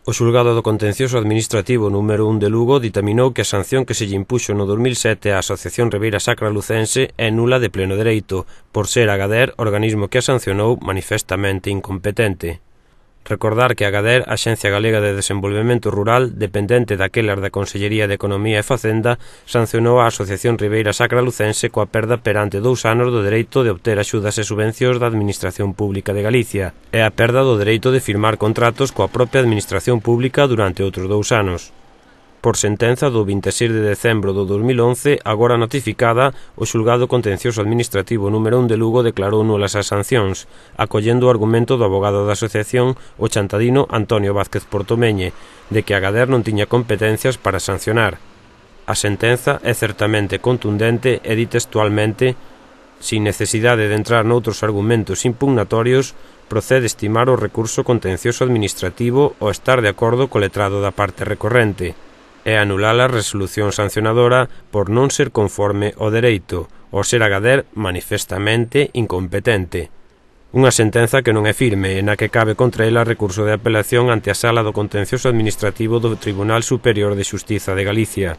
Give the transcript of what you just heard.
O xulgado do contencioso administrativo número 1 de Lugo ditaminou que a sanción que se lle impuxo no 2007 á Asociación Ribeira Sacra Lucense é nula de pleno dereito, por ser Agader, organismo que a sancionou, manifestamente incompetente. Recordar que Agader, Axencia Galega de Desenvolvemento Rural, dependente daquelas da Consellería de Economía e Facenda, sancionou a Asociación Ribeira Sacra Lucense coa perda perante 2 anos do dereito de obter axudas e subvencións da Administración Pública de Galicia e a perda do dereito de firmar contratos coa propia Administración Pública durante outros 2 anos. Por sentenza do 26 de decembro do 2011, agora notificada, o xulgado contencioso administrativo número 1 de Lugo declarou nulas as sancións, acollendo o argumento do avogado da asociación, o chantadino Antonio Vázquez Portomeñe, de que Agader non tiña competencias para sancionar. A sentenza é certamente contundente e di textualmente: sin necesidade de entrar noutros argumentos impugnatorios, procede estimar o recurso contencioso administrativo ou estar de acordo co letrado da parte recorrente, e anular a resolución sancionadora por non ser conforme ao dereito, ou ser Agader manifestamente incompetente. Unha sentenza que non é firme e na que cabe contra ela recurso de apelación ante a Sala do Contencioso Administrativo do Tribunal Superior de Xustiza de Galicia.